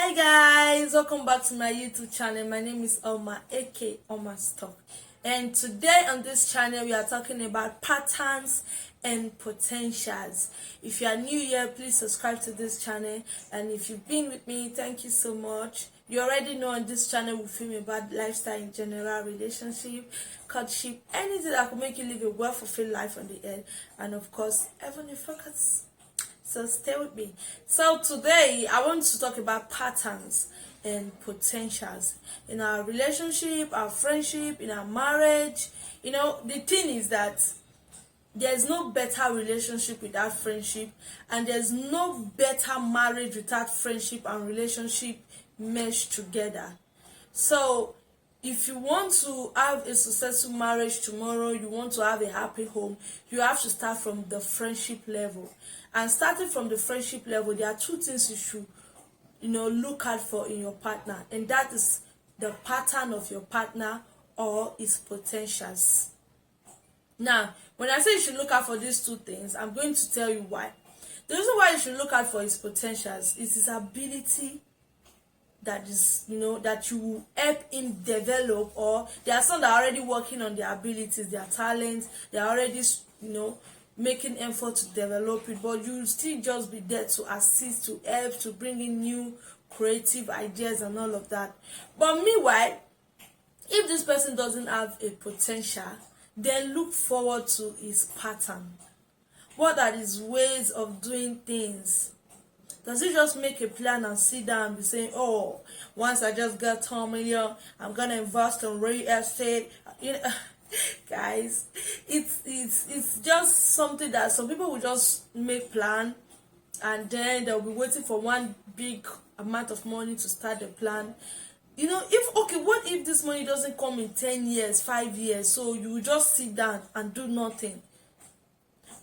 Hi guys, welcome back to my YouTube channel. My name is Oma, aka Oma Stock, and today on this channel we are talking about patterns and potentials. If you are new here, please subscribe to this channel, and if you've been with me, thank you so much. You already know on this channel we film about lifestyle in general, relationship, courtship, anything that could make you live a well-fulfilled life on the earth, and of course, heavenly focus. So stay with me. So today I want to talk about patterns and potentials in our relationship, our friendship, in our marriage. The thing is that there's no better relationship without friendship, and there's no better marriage without friendship and relationship meshed together. So if you want to have a successful marriage tomorrow, you want to have a happy home, you have to start from the friendship level. And starting from the friendship level, there are two things you should look out for in your partner, and that is the pattern of your partner or his potentials. Now, when I say you should look out for these two things, I'm going to tell you why. The reason why you should look out for his potentials is his ability that is, that you will help him develop, or there are some that are already working on their abilities, their talents, they are already, making effort to develop it, but you will still just be there to assist, to help, to bring in new creative ideas and all of that. But meanwhile, if this person doesn't have a potential, then look forward to his pattern. What are his ways of doing things? Does he just make a plan and sit down and be saying, oh, once I just got 10 million, I'm gonna invest in real estate? Guys, it's just something that some people will just make plan, and then they'll be waiting for one big amount of money to start the plan. What if this money doesn't come in 10 years, 5 years? So you will just sit down and do nothing.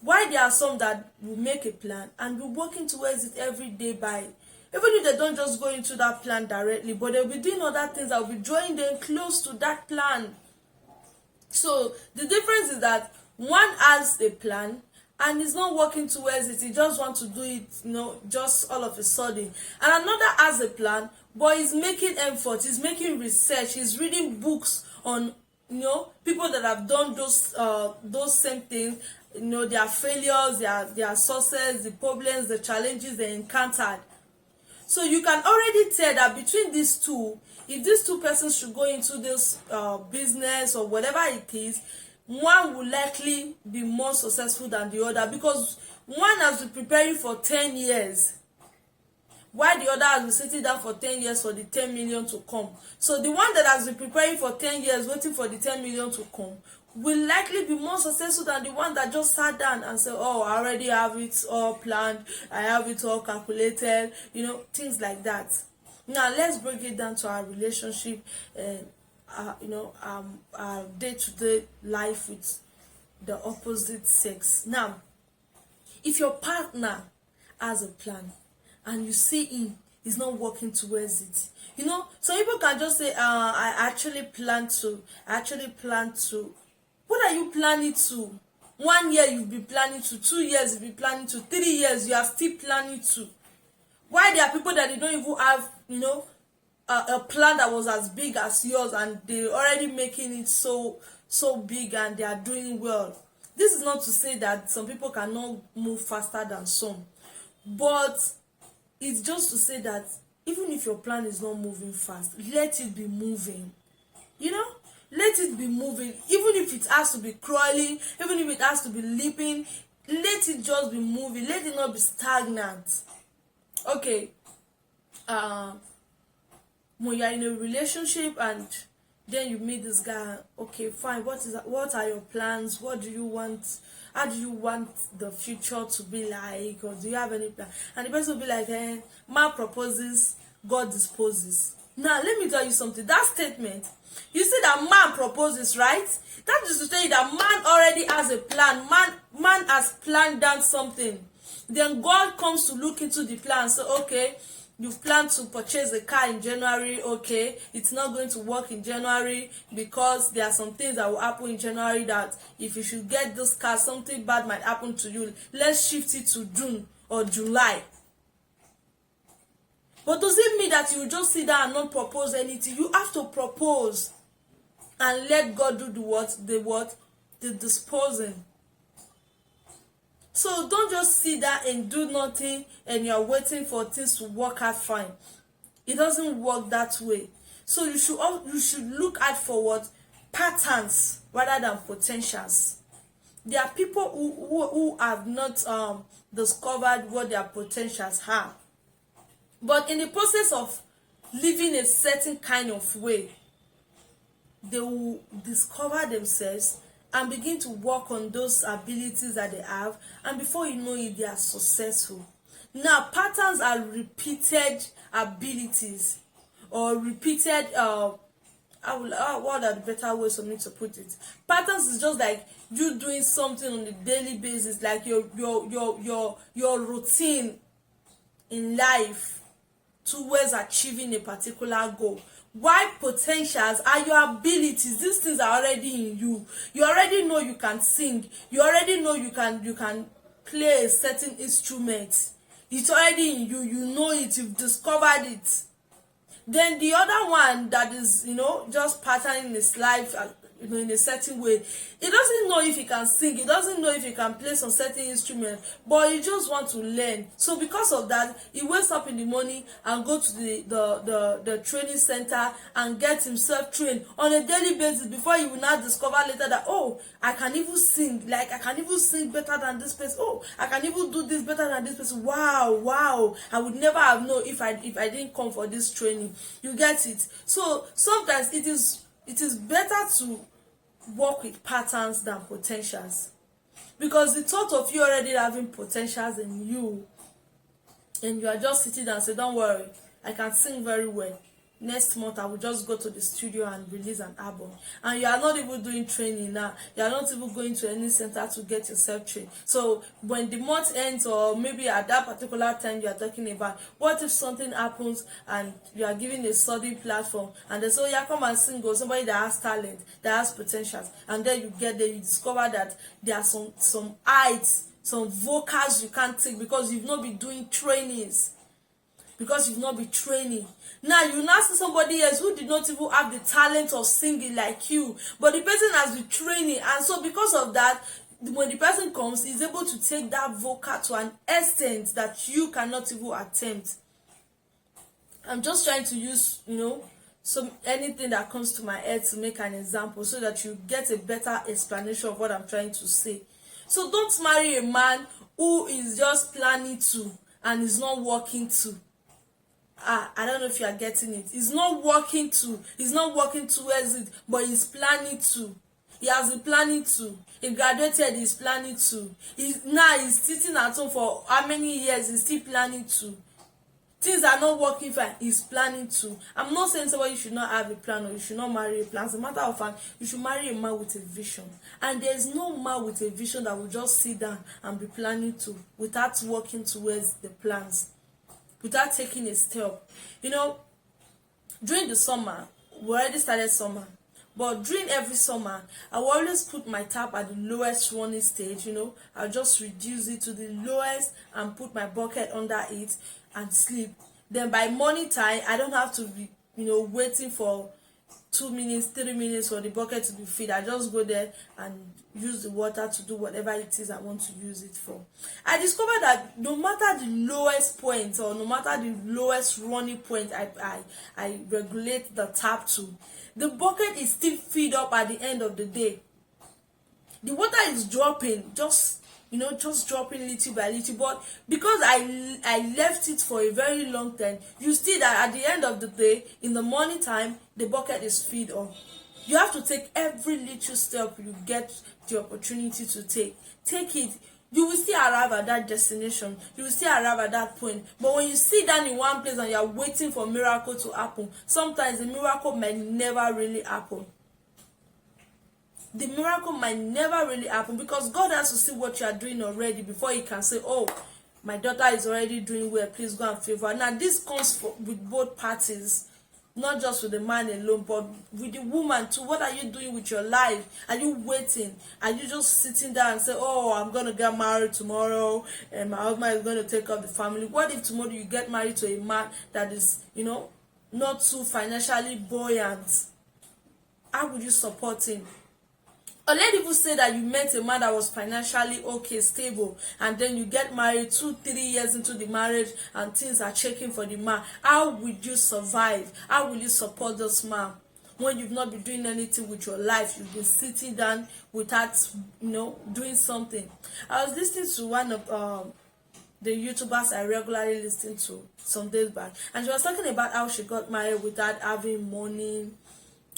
Why there are some that will make a plan and be working towards it every day, by even if they don't just go into that plan directly, but they'll be doing other things that will be drawing them close to that plan. So the difference is that one has a plan and is not working towards it. He just wants to do it, just all of a sudden. And another has a plan, but he's making effort, he's making research, he's reading books on people that have done those same things, their failures, their success, the problems, the challenges they encountered. So you can already tell that between these two, if these two persons should go into this business or whatever it is, one will likely be more successful than the other, because one has been preparing for 10 years while the other has been sitting down for 10 years for the 10 million to come. So the one that has been preparing for 10 years waiting for the 10 million to come will likely be more successful than the one that just sat down and said, oh, I already have it all planned, I have it all calculated, things like that. Now let's break it down to our relationship and our day-to-day life with the opposite sex. Now, if your partner has a plan and you see him is not working towards it, some people can just say, I actually plan to. What are you planning to? 1 year you'll be planning to, 2 years you'll be planning to, 3 years you are still planning to. Why there are people that they don't even have, a plan that was as big as yours, and they're already making it so big and they are doing well. This is not to say that some people cannot move faster than some, but it's just to say that even if your plan is not moving fast, let it be moving. Let it be moving. Even if it has to be crawling, even if it has to be leaping, let it just be moving. Let it not be stagnant. Okay, when you're in a relationship and then you meet this guy, okay, fine, what are your plans? What do you want? How do you want the future to be like? Or do you have any plan? And the person will be like, man proposes, God disposes. Now let me tell you something. That statement, you see that man proposes, right? That is to tell you that man already has a plan. Man has planned down something. Then God comes to look into the plan. So okay, you've planned to purchase a car in January. Okay, it's not going to work in January because there are some things that will happen in January, that if you should get this car, something bad might happen to you. Let's shift it to June or July. But does it mean that you just sit down and not propose anything? You have to propose and let God do the disposing. So don't just sit down and do nothing and you're waiting for things to work out fine. It doesn't work that way. So you should look out for what? Patterns rather than potentials. There are people who have not discovered what their potentials are. But in the process of living a certain kind of way, they will discover themselves and begin to work on those abilities that they have, and before you know it, they are successful. Now, patterns are repeated abilities or repeated what are the better ways for me to put it? Patterns is just like you doing something on a daily basis, like your routine in life towards achieving a particular goal. Why potentials are your abilities. These things are already in you. You already know you can sing. You already know you can play a certain instrument. It's already in you. You know it. You've discovered it. Then the other one that is, just patterning his life, in a certain way, he doesn't know if he can sing, he doesn't know if he can play some certain instrument, but he just wants to learn. So because of that, he wakes up in the morning and go to the training center and get himself trained on a daily basis before he will not discover later that, oh, I can even sing, like I can even sing better than this person. Oh, I can even do this better than this person. Wow, I would never have known if I didn't come for this training. You get it? So sometimes it is better to work with patterns than potentials, because the thought of you already having potentials in you and you are just sitting down and say, don't worry, I can sing very well, next month I will just go to the studio and release an album, and you are not even doing training now, you are not even going to any center to get yourself trained. So when the month ends, or maybe at that particular time you are talking about, what if something happens and you are given a sudden platform and they say, oh yeah, come and sing, or somebody that has talent, that has potentials, and then you get there, you discover that there are some heights, some vocals you can't take because you've not been doing trainings, because you've not been training. Now you now see somebody else who did not even have the talent of singing like you, but the person has been training, and so because of that, when the person comes, he's able to take that vocal to an extent that you cannot even attempt. I'm just trying to use anything that comes to my head to make an example so that you get a better explanation of what I'm trying to say. So don't marry a man who is just planning to and is not working to. I don't know if you are getting it. He's not working towards it, but he's planning to. He has been planning to. He graduated, he's planning to. He's sitting at home for how many years, he's still planning to. Things are not working fine, he's planning to. I'm not saying somebody should not have a plan or you should not marry a plan. As a matter of fact, you should marry a man with a vision. And there's no man with a vision that will just sit down and be planning to without working towards the plans, without taking a step. During the summer, we already started summer, but during every summer, I will always put my tap at the lowest running stage. I'll just reduce it to the lowest and put my bucket under it and sleep. Then by morning time, I don't have to be waiting for 2 minutes, 3 minutes for the bucket to be filled. I just go there and use the water to do whatever it is I want to use it for. I discovered that no matter the lowest point or no matter the lowest running point I regulate the tap to, the bucket is still filled up at the end of the day. The water is dropping, just dropping little by little, but because I left it for a very long time, you see that at the end of the day, in the morning time, the bucket is filled up. You have to take every little step you get the opportunity to take. Take it. You will still arrive at that destination. You will still arrive at that point. But when you sit down in one place and you are waiting for a miracle to happen, sometimes the miracle might never really happen. The miracle might never really happen because God has to see what you are doing already before He can say, oh, my daughter is already doing well, please go and favor. Now this comes with both parties. not just with the man alone, but with the woman too. What are you doing with your life? Are you waiting? Are you just sitting there and say, oh, I'm going to get married tomorrow and my husband is going to take up the family? What if tomorrow you get married to a man that is, not too financially buoyant? How would you support him? Or let people say that you met a man that was financially okay, stable, and then you get married 2-3 years into the marriage and things are shaking for the man. How would you survive? How will you support this man when you've not been doing anything with your life? You've been sitting down without, doing something. I was listening to one of the YouTubers I regularly listen to some days back, and she was talking about how she got married without having money,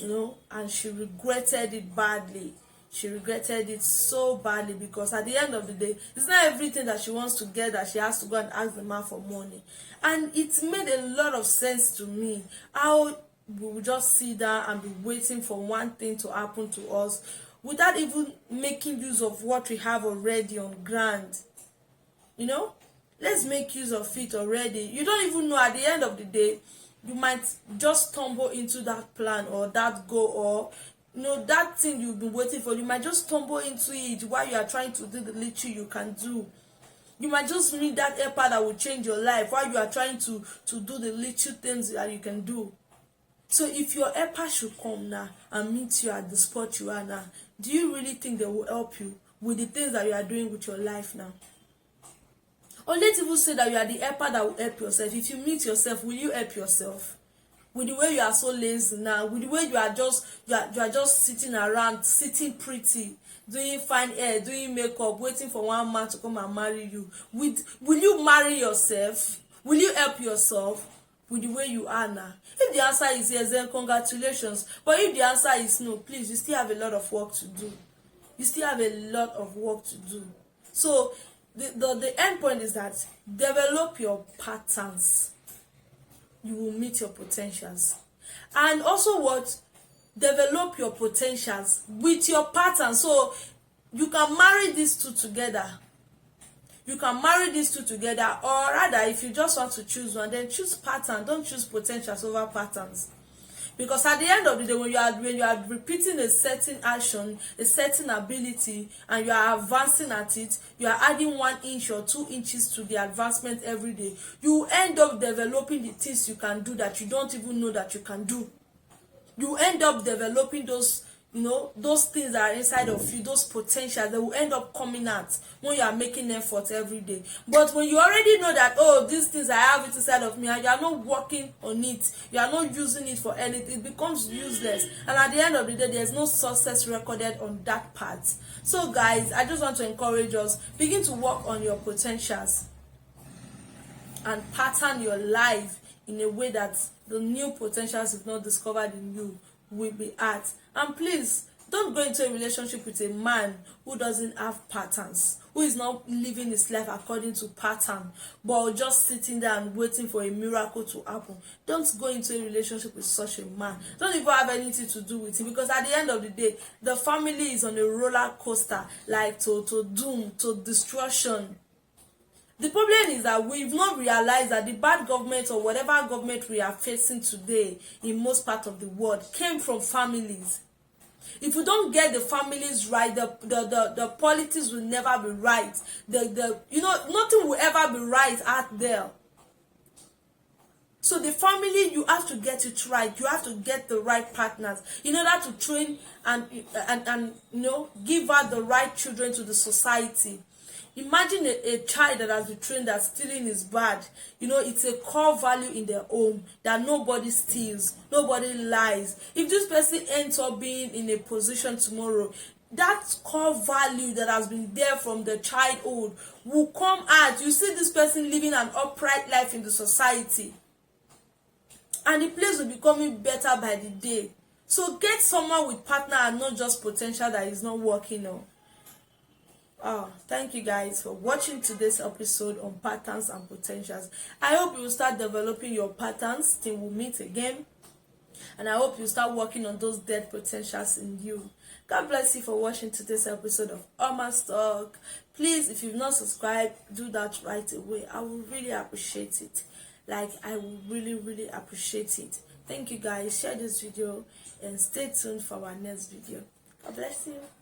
and she regretted it badly. She regretted it so badly because at the end of the day, it's not everything that she wants to get that she has to go and ask the man for money. And it made a lot of sense to me how we will just sit down and be waiting for one thing to happen to us without even making use of what we have already on ground. Let's make use of it already. You don't even know, at the end of the day, you might just stumble into that plan or that goal, or that thing you've been waiting for. You might just stumble into it while you are trying to do the little you can do. You might just need that helper that will change your life while you are trying to do the little things that you can do. So if your helper should come now and meet you at the spot you are now, do you really think they will help you with the things that you are doing with your life now? Or let people say that you are the helper that will help yourself. If you meet yourself, will you help yourself? With the way you are so lazy now, with the way you are just sitting around, sitting pretty, doing fine hair, doing makeup, waiting for one man to come and marry you. Will you marry yourself? Will you help yourself with the way you are now? If the answer is yes, then congratulations. But if the answer is no, please, you still have a lot of work to do. You still have a lot of work to do. So the end point is that develop your patterns. You will meet your potentials. And also develop your potentials with your patterns. So you can marry these two together. You can marry these two together, or rather, if you just want to choose one, then choose pattern. Don't choose potentials over patterns. Because at the end of the day, when you are repeating a certain action, a certain ability, and you are advancing at it, you are adding 1 inch or 2 inches to the advancement every day, you end up developing the things you can do that you don't even know that you can do. You end up developing those things that are inside of you, those potentials that will end up coming out when you are making effort every day. But when you already know that, oh, these things, I have it inside of me, and you are not working on it, you are not using it for anything, it becomes useless. And at the end of the day, there's no success recorded on that part. So guys, I just want to encourage us, begin to work on your potentials and pattern your life in a way that the new potentials, if not discovered in you, will be at. And please, don't go into a relationship with a man who doesn't have patterns, who is not living his life according to pattern, but just sitting there and waiting for a miracle to happen. Don't go into a relationship with such a man. Don't even have anything to do with him, because at the end of the day, the family is on a roller coaster, like to doom, to destruction. The problem is that we've not realized that the bad government, or whatever government we are facing today in most parts of the world, came from families. If we don't get the families right, the politics will never be right. Nothing will ever be right out there. So the family, you have to get it right. You have to get the right partners in order to train and give out the right children to the society. Imagine a child that has been trained that stealing is bad. It's a core value in their home that nobody steals, nobody lies. If this person ends up being in a position tomorrow, that core value that has been there from the childhood will come out. You see this person living an upright life in the society, and the place will be becoming better by the day. So get someone with partner and not just potential that is not working on. Thank you guys for watching today's episode on patterns and potentials. I hope you will start developing your patterns till we meet again, and I hope you start working on those dead potentials in you. God bless you for watching today's episode of Oma's Talk. Please, if you've not subscribed, do that right away. I will really appreciate it. I will really appreciate it. Thank you guys. Share this video and stay tuned for our next video. God bless you.